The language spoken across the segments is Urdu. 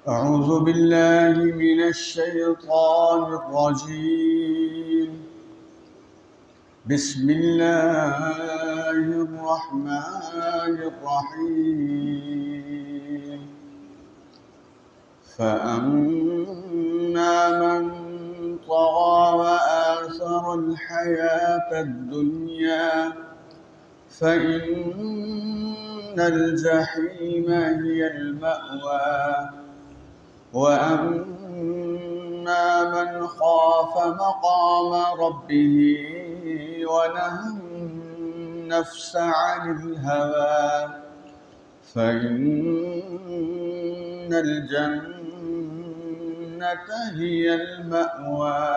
أعوذ بالله من الشيطان الرجيم بسم الله الرحمن الرحيم فأما من طغى وآثر الحياة الدنيا فإن الجحيم هي المأوى وأما من خاف مقام ربه ونهى النفس عن الهوى فإن الجنة هي المأوى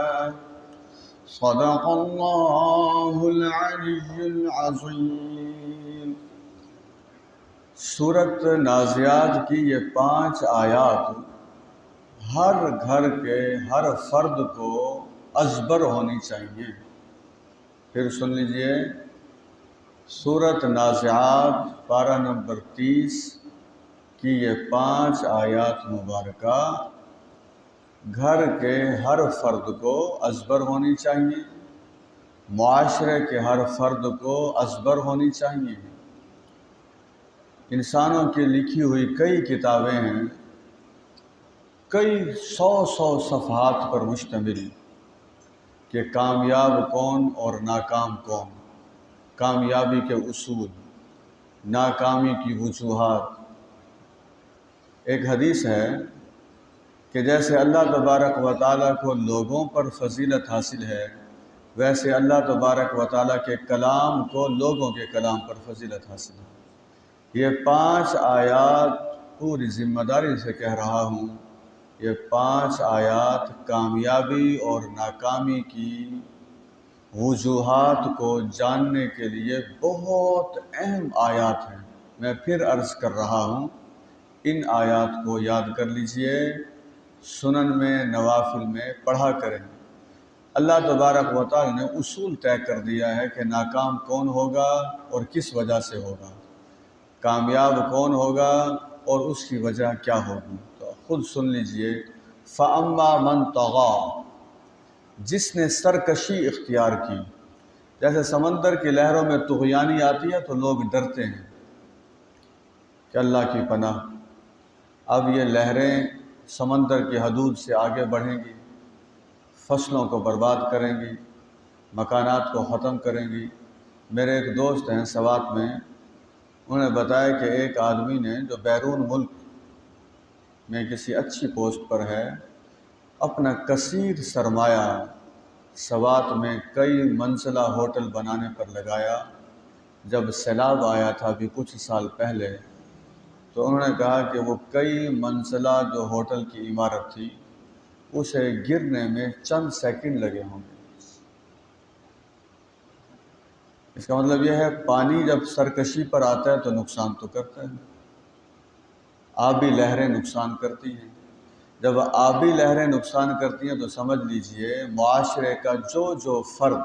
صدق اللہ العلی العظیم۔ سورۃ نازعات کی یہ 5 آیات ہر گھر کے ہر فرد کو ازبر ہونی چاہیے۔ پھر سن لیجئے، سورۃ نازعات پارہ نمبر 30 کی یہ 5 آیات مبارکہ گھر کے ہر فرد کو ازبر ہونی چاہیے، معاشرے کے ہر فرد کو ازبر ہونی چاہیے۔ انسانوں کی لکھی ہوئی کئی کتابیں ہیں، کئی سو صفحات پر مشتمل، کہ کامیاب کون اور ناکام کون، کامیابی کے اصول، ناکامی کی وجوہات۔ ایک حدیث ہے کہ جیسے اللہ تبارک و تعالیٰ کو لوگوں پر فضیلت حاصل ہے، ویسے اللہ تبارک و تعالیٰ کے کلام کو لوگوں کے کلام پر فضیلت حاصل ہے۔ یہ 5 آیات پوری ذمہ داری سے کہہ رہا ہوں، یہ 5 آیات کامیابی اور ناکامی کی وجوہات کو جاننے کے لیے بہت اہم آیات ہیں۔ میں پھر عرض کر رہا ہوں، ان آیات کو یاد کر لیجئے، سنن میں نوافل میں پڑھا کریں۔ اللہ تبارک و تعالی نے اصول طے کر دیا ہے کہ ناکام کون ہوگا اور کس وجہ سے ہوگا، کامیاب کون ہوگا اور اس کی وجہ کیا ہوگی۔ تو خود سن لیجئے، فَأَمَّا مَن طَغَى، جس نے سرکشی اختیار کی۔ جیسے سمندر کی لہروں میں طغیانی آتی ہے تو لوگ ڈرتے ہیں کہ اللہ کی پناہ، اب یہ لہریں سمندر کی حدود سے آگے بڑھیں گی، فصلوں کو برباد کریں گی، مکانات کو ختم کریں گی۔ میرے ایک دوست ہیں سوات میں، انہوں نے بتایا کہ ایک آدمی نے جو بیرون ملک میں کسی اچھی پوسٹ پر ہے، اپنا کثیر سرمایہ سوات میں کئی منزلہ ہوٹل بنانے پر لگایا۔ جب سیلاب آیا تھا ابھی کچھ سال پہلے، تو انہوں نے کہا کہ وہ کئی منزلہ جو ہوٹل کی عمارت تھی، اسے گرنے میں چند سیکنڈ لگے ہوں گے۔ اس کا مطلب یہ ہے، پانی جب سرکشی پر آتا ہے تو نقصان تو کرتا ہے، آبی لہریں نقصان کرتی ہیں۔ جب آبی لہریں نقصان کرتی ہیں تو سمجھ لیجئے معاشرے کا جو فرد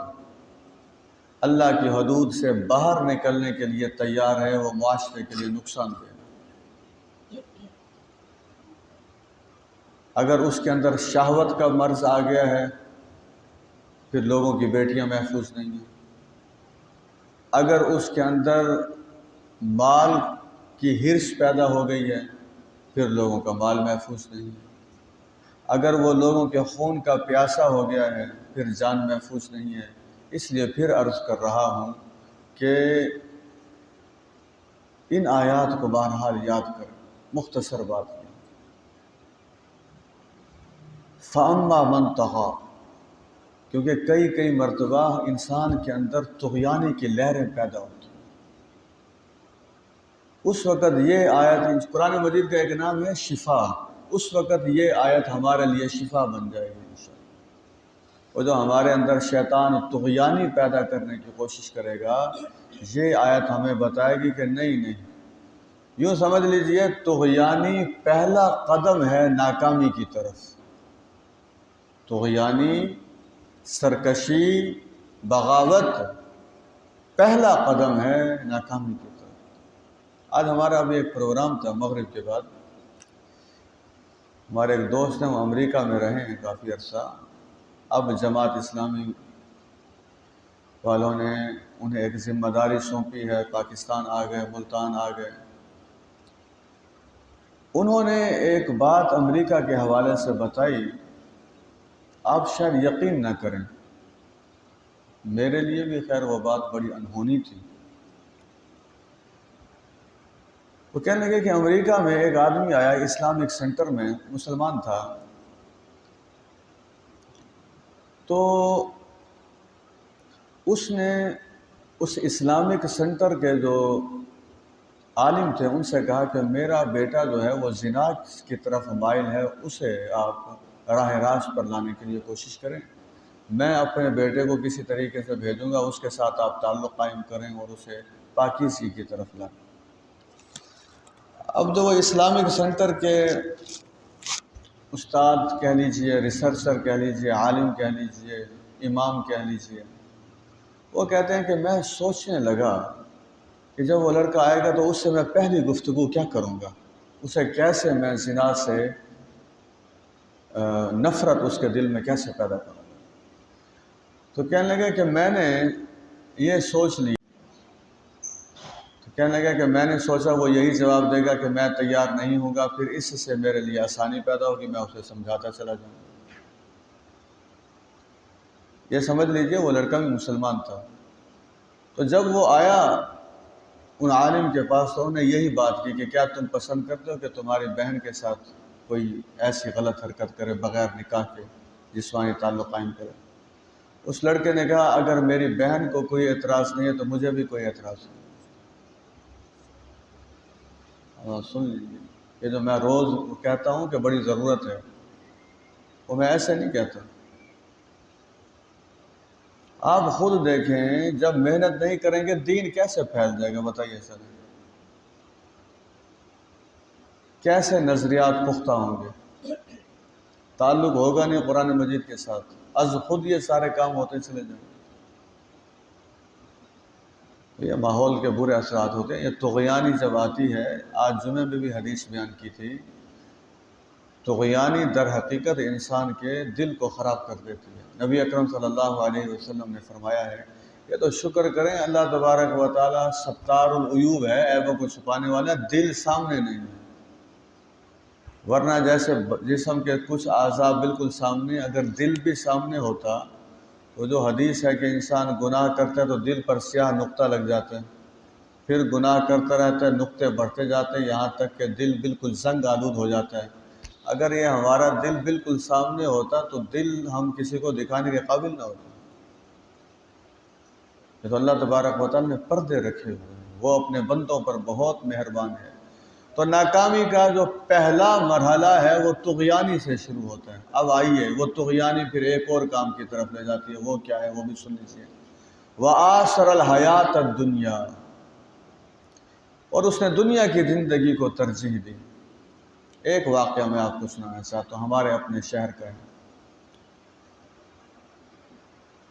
اللہ کی حدود سے باہر نکلنے کے لیے تیار ہے، وہ معاشرے کے لیے نقصان دہ ہے۔ اگر اس کے اندر شہوت کا مرض آ گیا ہے، پھر لوگوں کی بیٹیاں محفوظ نہیں ہیں۔ اگر اس کے اندر مال کی ہرس پیدا ہو گئی ہے، پھر لوگوں کا مال محفوظ نہیں ہے۔ اگر وہ لوگوں کے خون کا پیاسا ہو گیا ہے، پھر جان محفوظ نہیں ہے۔ اس لیے پھر عرض کر رہا ہوں کہ ان آیات کو بہرحال یاد کریں۔ مختصر بات ہے، فَأَمَّا مَن طَغَى، کیونکہ کئی مرتبہ انسان کے اندر طغیانی کی لہریں پیدا ہوتی ہیں۔ اس وقت یہ آیت، قرآن مجید کا ایک نام ہے شفا، اس وقت یہ آیت ہمارے لیے شفا بن جائے گی انشاءاللہ۔ وہ جو ہمارے اندر شیطان طغیانی پیدا کرنے کی کوشش کرے گا، یہ آیت ہمیں بتائے گی کہ نہیں، یوں سمجھ لیجئے طغیانی پہلا قدم ہے ناکامی کی طرف۔ طغیانی، سرکشی، بغاوت پہلا قدم ہے ناکامی کی طرف۔ آج ہمارا ابھی ایک پروگرام تھا مغرب کے بعد، ہمارے ایک دوست ہیں، وہ امریکہ میں رہے ہیں کافی عرصہ، اب جماعت اسلامی والوں نے انہیں ایک ذمہ داری سونپی ہے، پاکستان آ گئے، ملتان آ گئے۔ انہوں نے ایک بات امریکہ کے حوالے سے بتائی، آپ شاید یقین نہ کریں، میرے لیے بھی خیر وہ بات بڑی انہونی تھی۔ وہ کہنے لگے کہ امریکہ میں ایک آدمی آیا اسلامک سینٹر میں، مسلمان تھا، تو اس نے اس اسلامک سینٹر کے جو عالم تھے ان سے کہا کہ میرا بیٹا جو ہے وہ زنا کی طرف مائل ہے، اسے آپ راہ راست پر لانے کے لیے کوشش کریں، میں اپنے بیٹے کو کسی طریقے سے بھیجوں گا، اس کے ساتھ آپ تعلق قائم کریں اور اسے پاکیزگی کی طرف لائیں۔ اب جو وہ اسلامک سینٹر کے استاد کہہ لیجئے، ریسرچر کہہ لیجئے، عالم کہہ لیجئے، امام کہہ لیجئے، وہ کہتے ہیں کہ میں سوچنے لگا کہ جب وہ لڑکا آئے گا تو اس سے میں پہلی گفتگو کیا کروں گا، اسے کیسے میں زنا سے نفرت اس کے دل میں کیسے پیدا کروں گا۔ تو کہنے لگے کہ میں نے یہ سوچ لی، کہنے لگا کہ میں نے سوچا وہ یہی جواب دے گا کہ میں تیار نہیں ہوں گا، پھر اس سے میرے لیے آسانی پیدا ہوگی، میں اسے سمجھاتا چلا جاؤں گا۔ یہ سمجھ لیجئے وہ لڑکا بھی مسلمان تھا۔ تو جب وہ آیا ان عالم کے پاس تو انہوں نے یہی بات کی کہ کیا تم پسند کرتے ہو کہ تمہاری بہن کے ساتھ کوئی ایسی غلط حرکت کرے بغیر نکاح کے، جسمانی تعلق قائم کرے؟ اس لڑکے نے کہا اگر میری بہن کو کوئی اعتراض نہیں ہے تو مجھے بھی کوئی اعتراض نہیں۔ سن لیجیے، یہ جو میں روز کہتا ہوں کہ بڑی ضرورت ہے، وہ میں ایسے نہیں کہتا۔ آپ خود دیکھیں جب محنت نہیں کریں گے دین کیسے پھیل جائے گا، بتائیے سر، کیسے نظریات پختہ ہوں گے؟ تعلق ہوگا نہیں قرآن مجید کے ساتھ، از خود یہ سارے کام ہوتے چلے جائیں گے۔ یہ ماحول کے برے اثرات ہوتے ہیں۔ یہ طغیانی جب آتی ہے، آج جمعے میں بھی حدیث بیان کی تھی، طغیانی در حقیقت انسان کے دل کو خراب کر دیتی ہے۔ نبی اکرم صلی اللہ علیہ وسلم نے فرمایا ہے یہ تو شکر کریں اللہ تبارک و تعالیٰ ستار العیوب ہے، عیبوں کو چھپانے والا، دل سامنے نہیں ہے، ورنہ جیسے جسم کے کچھ اعضاء بالکل سامنے، اگر دل بھی سامنے ہوتا، وہ جو حدیث ہے کہ انسان گناہ کرتا ہے تو دل پر سیاہ نقطہ لگ جاتا ہے، پھر گناہ کرتا رہتا ہے، نقطے بڑھتے جاتے ہیں یہاں تک کہ دل بالکل زنگ آلود ہو جاتا ہے۔ اگر یہ ہمارا دل بالکل سامنے ہوتا تو دل ہم کسی کو دکھانے کے قابل نہ ہوتا۔ یہ تو اللہ تبارک و تعالیٰ نے پردے رکھے ہوئے ہیں، وہ اپنے بندوں پر بہت مہربان ہے۔ تو ناکامی کا جو پہلا مرحلہ ہے وہ طغیانی سے شروع ہوتا ہے۔ اب آئیے وہ طغیانی پھر ایک اور کام کی طرف لے جاتی ہے، وہ کیا ہے وہ بھی سن لیجیے۔ وَآثَرَ الْحَيَاةَ الدُّنْيَا، اور اس نے دنیا کی زندگی کو ترجیح دی۔ ایک واقعہ میں آپ کو سنانا چاہتا ہوں، ہمارے اپنے شہر کا ہے۔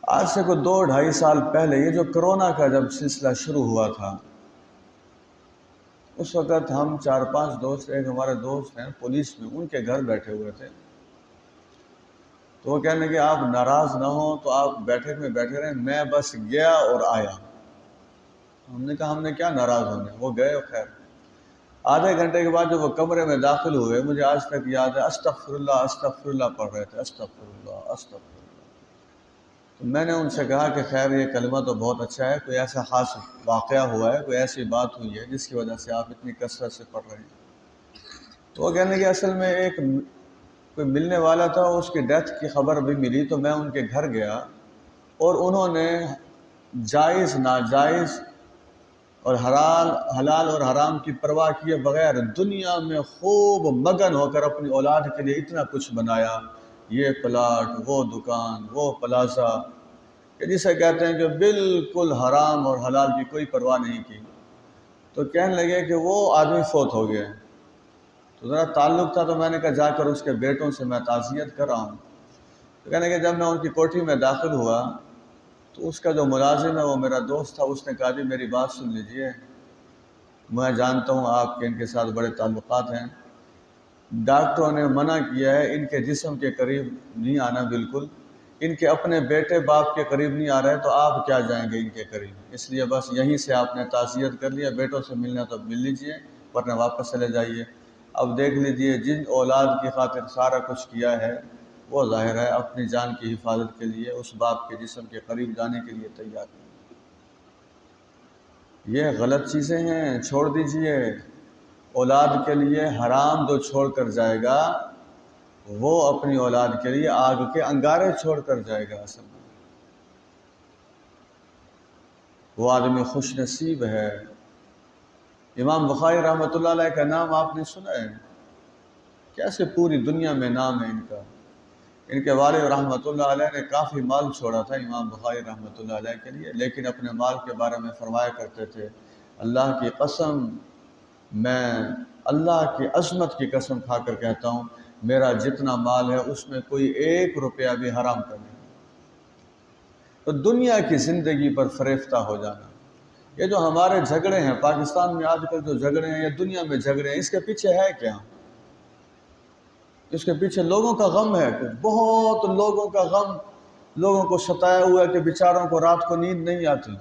آج سے کوئی 2-2.5 سال پہلے یہ جو کرونا کا جب سلسلہ شروع ہوا تھا، اس وقت ہم 4-5 دوست، ایک ہمارے دوست ہیں پولیس میں، ان کے گھر بیٹھے ہوئے تھے۔ تو وہ کہنے کہ آپ ناراض نہ ہوں تو آپ بیٹھک میں بیٹھے رہیں، میں بس گیا اور آیا۔ ہم نے کہا ہم نے کیا ناراض ہونے، وہ گئے اور خیر۔ آدھے گھنٹے کے بعد جب وہ کمرے میں داخل ہوئے، مجھے آج تک یاد ہے استغفر اللہ پڑھ رہے تھے، استغفر اللہ۔ تو میں نے ان سے کہا کہ خیر یہ کلمہ تو بہت اچھا ہے، کوئی ایسا خاص واقعہ ہوا ہے، کوئی ایسی بات ہوئی ہے جس کی وجہ سے آپ اتنی کثرت سے پڑھ رہے ہیں؟ تو وہ کہنے کہ اصل میں ایک کوئی ملنے والا تھا، اس کی ڈیتھ کی خبر بھی ملی تو میں ان کے گھر گیا، اور انہوں نے جائز ناجائز اور حلال اور حرام کی پرواہ کیے بغیر دنیا میں خوب مگن ہو کر اپنی اولاد کے لیے اتنا کچھ بنایا، یہ پلاٹ، وہ دکان، وہ پلازا، کہ جسے کہتے ہیں کہ بالکل حرام اور حلال کی کوئی پرواہ نہیں کی۔ تو کہنے لگے کہ وہ آدمی فوت ہو گیا، تو ذرا تعلق تھا تو میں نے کہا جا کر اس کے بیٹوں سے میں تعزیت کر رہا ہوں۔ تو کہنے لگے جب میں ان کی کوٹھی میں داخل ہوا تو اس کا جو ملازم ہے وہ میرا دوست تھا، اس نے کہا جی میری بات سن لیجئے، میں جانتا ہوں آپ کے ان کے ساتھ بڑے تعلقات ہیں، ڈاکٹروں نے منع کیا ہے ان کے جسم کے قریب نہیں آنا بالکل، ان کے اپنے بیٹے باپ کے قریب نہیں آ رہے، تو آپ کیا جائیں گے ان کے قریب؟ اس لیے بس یہیں سے آپ نے تعزیت کر لیا، بیٹوں سے ملنا تو مل لیجئے ورنہ واپس چلے جائیے۔ اب دیکھ لیجئے جن اولاد کی خاطر سارا کچھ کیا ہے وہ ظاہر ہے اپنی جان کی حفاظت کے لیے اس باپ کے جسم کے قریب جانے کے لیے تیار ہے۔ یہ غلط چیزیں ہیں، چھوڑ دیجئے۔ اولاد کے لیے حرام جو چھوڑ کر جائے گا وہ اپنی اولاد کے لیے آگ کے انگارے چھوڑ کر جائے گا۔ اصل میں وہ آدمی خوش نصیب ہے۔ امام بخاری رحمۃ اللہ علیہ کا نام آپ نے سنا ہے؟ کیسے پوری دنیا میں نام ہے ان کا۔ ان کے والد رحمۃ اللہ علیہ نے کافی مال چھوڑا تھا امام بخاری رحمۃ اللہ علیہ کے لیے، لیکن اپنے مال کے بارے میں فرمایا کرتے تھے، اللہ کی قسم، میں اللہ کی عظمت کی قسم کھا کر کہتا ہوں میرا جتنا مال ہے اس میں کوئی 1 روپیہ بھی حرام کا نہیں۔ تو دنیا کی زندگی پر فریفتہ ہو جانا، یہ جو ہمارے جھگڑے ہیں پاکستان میں آج کل جو جھگڑے ہیں یا دنیا میں جھگڑے ہیں، اس کے پیچھے ہے کیا؟ اس کے پیچھے لوگوں کا غم ہے، بہت لوگوں کا غم لوگوں کو ستایا ہوا ہے کہ بیچاروں کو رات کو نیند نہیں آتی۔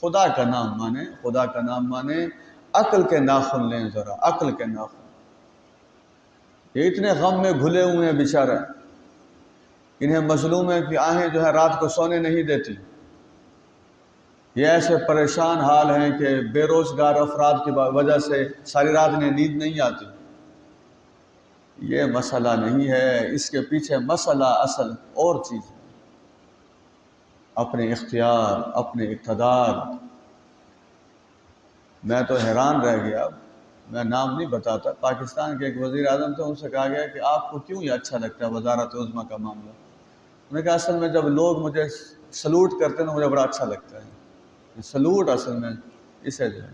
خدا کا نام مانے، خدا کا نام مانے، عقل کے ناخن لیں ذرا، عقل کے ناخن۔ یہ اتنے غم میں گھلے ہوئے ہیں بیچارے، انہیں مظلوم ہے کہ آہیں جو ہے رات کو سونے نہیں دیتی۔ یہ ایسے پریشان حال ہیں کہ بے روزگار افراد کی وجہ سے ساری رات انہیں نیند نہیں آتی۔ یہ مسئلہ نہیں ہے، اس کے پیچھے مسئلہ اصل اور چیز ہے، اپنے اختیار، اپنے اقتدار۔ میں تو حیران رہ گیا، میں نام نہیں بتاتا، پاکستان کے ایک وزیر اعظم تھے، ان سے کہا گیا کہ آپ کو کیوں یہ اچھا لگتا ہے وزارت عظمیٰ کا معاملہ؟ انہوں نے کہا اصل میں جب لوگ مجھے سلوٹ کرتے ہیں تو مجھے بڑا اچھا لگتا ہے۔ سلوٹ اصل میں اسے جو ہے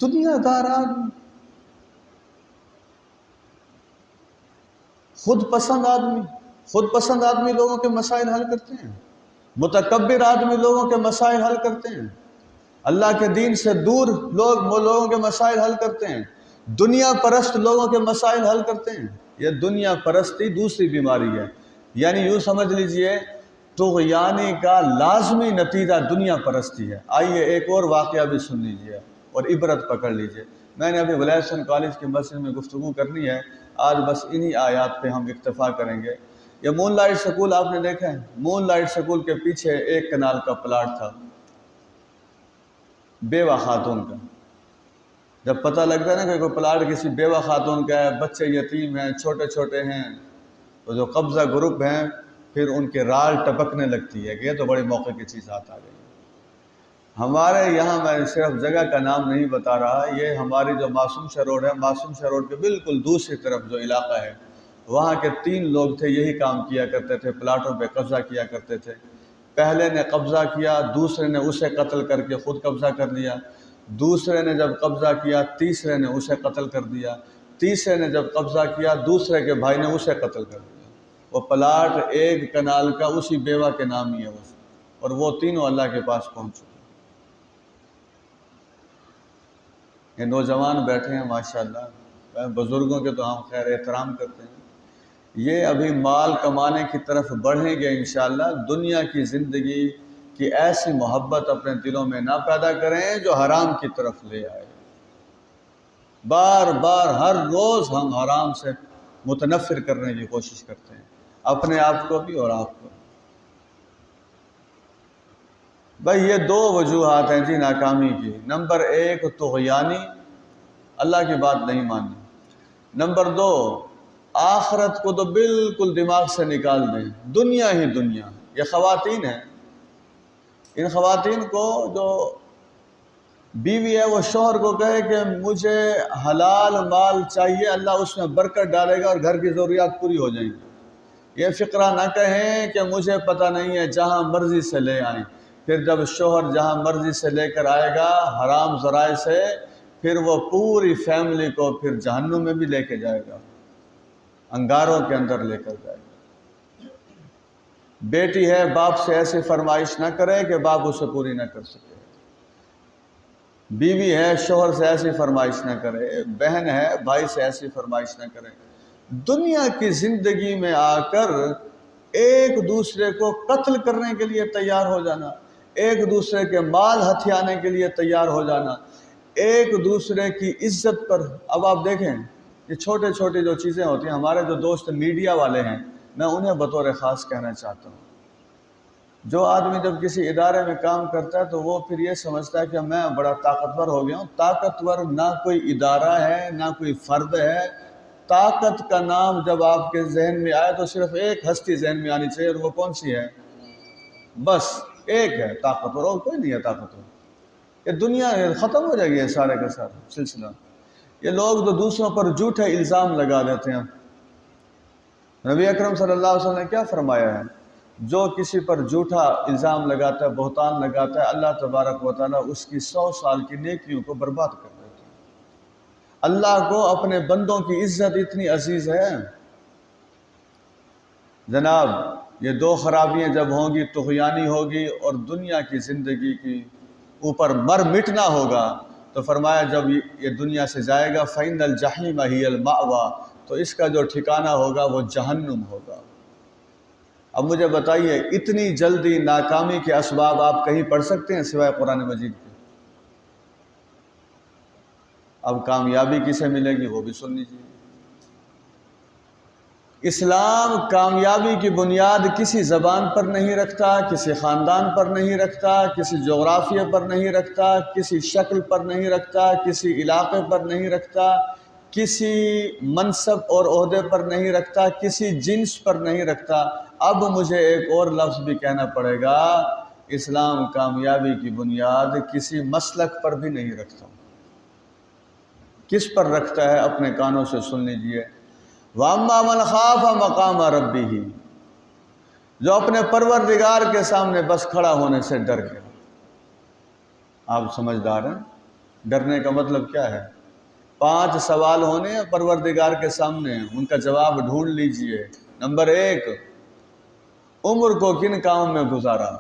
دنیا دار آدمی، خود پسند آدمی لوگوں کے مسائل حل کرتے ہیں، متکبر آدمی لوگوں کے مسائل حل کرتے ہیں، اللہ کے دین سے دور لوگ لوگوں کے مسائل حل کرتے ہیں، دنیا پرست لوگوں کے مسائل حل کرتے ہیں۔ یہ دنیا پرستی دوسری بیماری ہے، یعنی یوں سمجھ لیجئے طغیانی کا لازمی نتیجہ دنیا پرستی ہے۔ آئیے ایک اور واقعہ بھی سن لیجئے اور عبرت پکڑ لیجئے۔ میں نے ابھی ولایت حسن کالج کی مسجد میں گفتگو کرنی ہے، آج بس انہی آیات پہ ہم اکتفا کریں گے۔ یہ مون لائٹ سکول آپ نے دیکھا ہے؟ مون لائٹ سکول کے پیچھے 1 کنال کا پلاٹ تھا بیوہ خاتون کا۔ جب پتہ لگتا ہے نا کہ کوئی پلاٹ کسی بیوہ خاتون کا ہے، بچے یتیم ہیں، چھوٹے چھوٹے ہیں، تو جو قبضہ گروپ ہیں پھر ان کے رال ٹپکنے لگتی ہے کہ یہ تو بڑے موقع کی چیز آتا گئی۔ ہمارے یہاں، میں صرف جگہ کا نام نہیں بتا رہا، یہ ہماری جو معصوم شاہ روڈ ہے، معصوم شاہ روڈ کے بالکل دوسری طرف جو علاقہ ہے، وہاں کے 3 لوگ تھے، یہی کام کیا کرتے تھے، پلاٹوں پہ قبضہ کیا کرتے تھے۔ پہلے نے قبضہ کیا، دوسرے نے اسے قتل کر کے خود قبضہ کر لیا، دوسرے نے جب قبضہ کیا تیسرے نے اسے قتل کر دیا، تیسرے نے جب قبضہ کیا دوسرے کے بھائی نے اسے قتل کر دیا۔ وہ پلاٹ 1 کنال کا اسی بیوہ کے نام ہی ہے وہ، اور وہ تینوں اللہ کے پاس پہنچ چکے۔ یہ نوجوان بیٹھے ہیں ماشاءاللہ، بزرگوں کے تو ہم خیر احترام کرتے ہیں، یہ ابھی مال کمانے کی طرف بڑھیں گے انشاءاللہ۔ دنیا کی زندگی کی ایسی محبت اپنے دلوں میں نہ پیدا کریں جو حرام کی طرف لے آئے۔ بار بار ہر روز ہم حرام سے متنفر کرنے کی کوشش کرتے ہیں، اپنے آپ کو بھی اور آپ کو۔ بھائی یہ 2 وجوہات ہیں جی ناکامی کی۔ نمبر 1 طغیانی، اللہ کی بات نہیں ماننی۔ نمبر 2 آخرت کو تو بالکل دماغ سے نکال دیں، دنیا ہی دنیا۔ یہ خواتین ہیں، ان خواتین کو جو بیوی ہے وہ شوہر کو کہے کہ مجھے حلال مال چاہیے، اللہ اس میں برکت ڈالے گا اور گھر کی ضروریات پوری ہو جائیں گی۔ یہ فقرہ نہ کہیں کہ مجھے پتہ نہیں ہے، جہاں مرضی سے لے آئیں۔ پھر جب شوہر جہاں مرضی سے لے کر آئے گا حرام ذرائع سے، پھر وہ پوری فیملی کو پھر جہنم میں بھی لے کے جائے گا، انگاروں کے اندر لے کر جائے گا۔ بیٹی ہے، باپ سے ایسی فرمائش نہ کرے کہ باپ اسے پوری نہ کر سکے۔ بیوی ہے شوہر سے ایسی فرمائش نہ کرے، بہن ہے بھائی سے ایسی فرمائش نہ کرے۔ دنیا کی زندگی میں آ کر ایک دوسرے کو قتل کرنے کے لیے تیار ہو جانا، ایک دوسرے کے مال ہتھیانے کے لیے تیار ہو جانا، ایک دوسرے کی عزت پر۔ اب آپ دیکھیں یہ چھوٹے چھوٹے جو چیزیں ہوتی ہیں، ہمارے جو دوست میڈیا والے ہیں، میں انہیں بطور خاص کہنا چاہتا ہوں، جو آدمی جب کسی ادارے میں کام کرتا ہے تو وہ پھر یہ سمجھتا ہے کہ میں بڑا طاقتور ہو گیا ہوں۔ طاقتور نہ کوئی ادارہ ہے نہ کوئی فرد ہے۔ طاقت کا نام جب آپ کے ذہن میں آئے تو صرف ایک ہستی ذہن میں آنی چاہیے، اور وہ کون سی ہے؟ بس ایک ہے طاقتور، اور کوئی نہیں ہے طاقتور۔ یہ دنیا ختم ہو جائے گی، سارے کا سارا سلسلہ۔ یہ لوگ جو دوسروں پر جھوٹے الزام لگا دیتے ہیں، نبی اکرم صلی اللہ علیہ وسلم نے کیا فرمایا ہے؟ جو کسی پر جھوٹا الزام لگاتا ہے، بہتان لگاتا ہے، اللہ تبارک و تعالیٰ اس کی 100 سال کی نیکیوں کو برباد کر دیتا ہے۔ اللہ کو اپنے بندوں کی عزت اتنی عزیز ہے جناب، یہ دو خرابیاں جب ہوں گی، طغیانی ہوگی اور دنیا کی زندگی کی اوپر مر مٹنا ہوگا، تو فرمایا جب یہ دنیا سے جائے گا فَإِنَّ الْجَحِيمَ هِيَ الْمَأْوَىٰ، تو اس کا جو ٹھکانہ ہوگا وہ جہنم ہوگا۔ اب مجھے بتائیے، اتنی جلدی ناکامی کے اسباب آپ کہیں پڑھ سکتے ہیں سوائے قرآن مجید کے؟ اب کامیابی کسے ملے گی وہ بھی سن لیجیے۔ اسلام کامیابی کی بنیاد کسی زبان پر نہیں رکھتا، کسی خاندان پر نہیں رکھتا، کسی جغرافیے پر نہیں رکھتا، کسی شکل پر نہیں رکھتا، کسی علاقے پر نہیں رکھتا، کسی منصب اور عہدے پر نہیں رکھتا، کسی جنس پر نہیں رکھتا۔ اب مجھے ایک اور لفظ بھی کہنا پڑے گا، اسلام کامیابی کی بنیاد کسی مسلک پر بھی نہیں رکھتا۔ کس پر رکھتا ہے؟ اپنے کانوں سے سن لیجئے۔ وَأَمَّا مَنْ خَافَ مَقَامَ رَبِّهِ، جو اپنے پروردگار کے سامنے بس کھڑا ہونے سے ڈر گیا۔ آپ سمجھدار ہیں؟ ڈرنے کا مطلب کیا ہے؟ 5 سوال ہونے ہیں پروردگار کے سامنے، ان کا جواب ڈھونڈ لیجئے۔ نمبر 1، عمر کو کن کاموں میں گزارا؟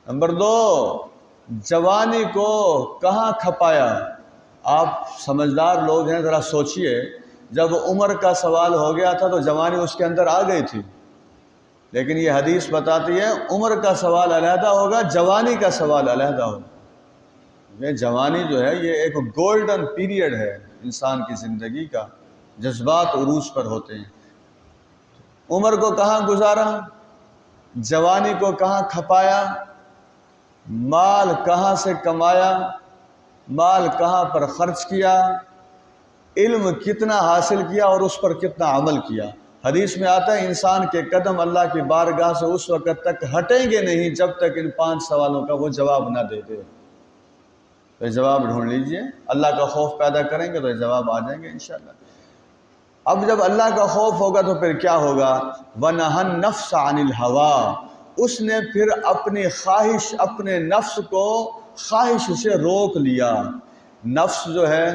نمبر 2، جوانی کو کہاں کھپایا؟ آپ سمجھدار لوگ ہیں، ذرا سوچئے، جب عمر کا سوال ہو گیا تھا تو جوانی اس کے اندر آ گئی تھی، لیکن یہ حدیث بتاتی ہے عمر کا سوال علیحدہ ہوگا، جوانی کا سوال علیحدہ ہوگا۔ یہ جوانی جو ہے یہ ایک گولڈن پیریڈ ہے انسان کی زندگی کا، جذبات عروج پر ہوتے ہیں۔ عمر کو کہاں گزارا، جوانی کو کہاں کھپایا، مال کہاں سے کمایا، مال کہاں پر خرچ کیا، علم کتنا حاصل کیا اور اس پر کتنا عمل کیا۔ حدیث میں آتا ہے انسان کے قدم اللہ کی بارگاہ سے اس وقت تک ہٹیں گے نہیں جب تک ان 5 سوالوں کا وہ جواب نہ دے دے۔ تو یہ جواب ڈھونڈ لیجئے، اللہ کا خوف پیدا کریں گے تو یہ جواب آ جائیں گے انشاءاللہ۔ اب جب اللہ کا خوف ہوگا تو پھر کیا ہوگا؟ وَنَهَى النَّفْسَ عَنِ الْهَوَىٰ، اس نے پھر اپنی خواہش، اپنے نفس کو خواہش سے روک لیا۔ نفس جو ہے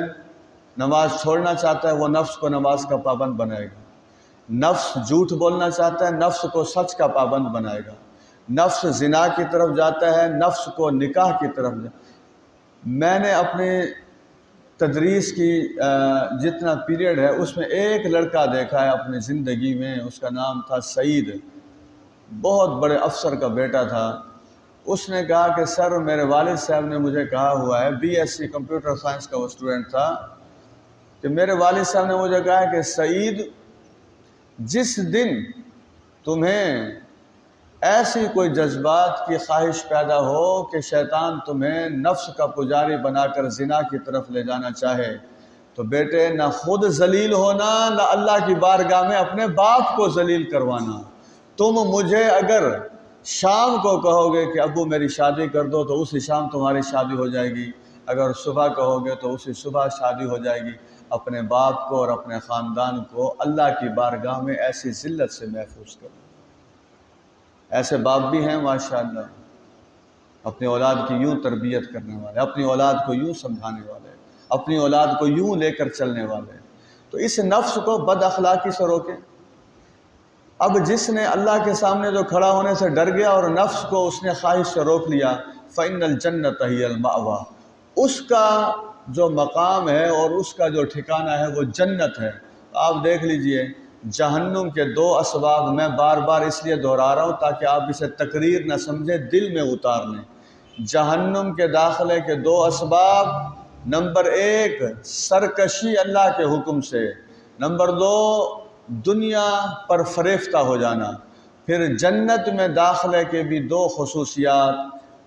نماز چھوڑنا چاہتا ہے، وہ نفس کو نماز کا پابند بنائے گا۔ نفس جھوٹ بولنا چاہتا ہے، نفس کو سچ کا پابند بنائے گا۔ نفس زنا کی طرف جاتا ہے، نفس کو نکاح کی طرف میں نے اپنے تدریس کی جتنا پیریڈ ہے اس میں ایک لڑکا دیکھا ہے اپنی زندگی میں، اس کا نام تھا سعید، بہت بڑے افسر کا بیٹا تھا۔ اس نے کہا کہ سر میرے والد صاحب نے مجھے کہا ہوا ہے، BSc کمپیوٹر سائنس کا وہ اسٹوڈنٹ تھا، کہ میرے والد صاحب نے مجھے کہا کہ سعید، جس دن تمہیں ایسی کوئی جذبات کی خواہش پیدا ہو کہ شیطان تمہیں نفس کا پجاری بنا کر زنا کی طرف لے جانا چاہے، تو بیٹے نہ خود ذلیل ہونا، نہ اللہ کی بارگاہ میں اپنے باپ کو ذلیل کروانا۔ تم مجھے اگر شام کو کہو گے کہ ابو میری شادی کر دو تو اسی شام تمہاری شادی ہو جائے گی، اگر صبح کہو گے تو اسی صبح شادی ہو جائے گی۔ اپنے باپ کو اور اپنے خاندان کو اللہ کی بارگاہ میں ایسی ذلت سے محفوظ کرو۔ ایسے باپ بھی ہیں ماشاءاللہ، اپنی اولاد کی یوں تربیت کرنے والے، اپنی اولاد کو یوں سمجھانے والے، اپنی اولاد کو یوں لے کر چلنے والے۔ تو اس نفس کو بد اخلاقی سے روکیں۔ اب جس نے اللہ کے سامنے جو کھڑا ہونے سے ڈر گیا اور نفس کو اس نے خواہش سے روک لیا، فَإِنَّ الْجَنَّةَ هِيَ الْمَأْوَىٰ، اس کا جو مقام ہے اور اس کا جو ٹھکانہ ہے وہ جنت ہے۔ آپ دیکھ لیجئے جہنم کے دو اسباب، میں بار بار اس لیے دہرا رہا ہوں تاکہ آپ اسے تقریر نہ سمجھیں، دل میں اتار لیں۔ جہنم کے داخلے کے دو اسباب، نمبر 1 سرکشی اللہ کے حکم سے، نمبر 2 دنیا پر فریفتہ ہو جانا۔ پھر جنت میں داخلے کے بھی دو خصوصیات،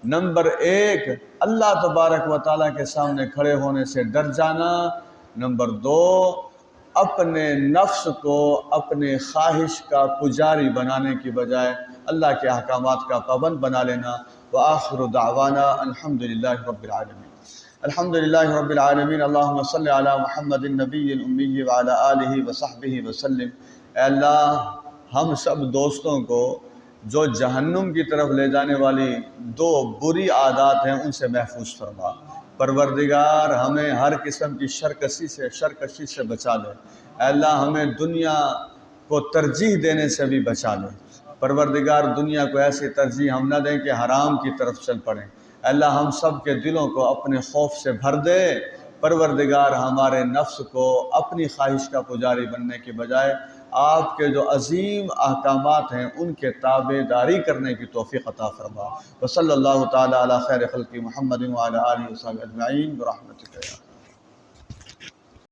نمبر 1 اللہ تبارک و تعالیٰ کے سامنے کھڑے ہونے سے ڈر جانا، نمبر 2 اپنے نفس کو اپنے خواہش کا پجاری بنانے کی بجائے اللہ کے احکامات کا پابند بنا لینا۔ وآخر دعوانا الحمدللہ رب العالمین۔ الحمدللہ رب العالمین، اللہم صلی علی محمد النبی الامی وعلی آلہ وصحبہ وسلم۔ اے اللہ، ہم سب دوستوں کو جو جہنم کی طرف لے جانے والی دو بری عادات ہیں ان سے محفوظ فرما۔ پروردگار ہمیں ہر قسم کی شرکشی سے بچا لے۔ اے اللہ ہمیں دنیا کو ترجیح دینے سے بھی بچا لے۔ پروردگار دنیا کو ایسی ترجیح ہم نہ دیں کہ حرام کی طرف چل پڑیں۔ اے اللہ ہم سب کے دلوں کو اپنے خوف سے بھر دے۔ پروردگار ہمارے نفس کو اپنی خواہش کا پجاری بننے کی بجائے آپ کے جو عظیم احکامات ہیں ان کے تابع داری کرنے کی توفیق عطا فرما۔ وصلی اللہ تعالی علی خیر خلق محمد وعلی آلہ وصحبہ اجمعین برحمتک یا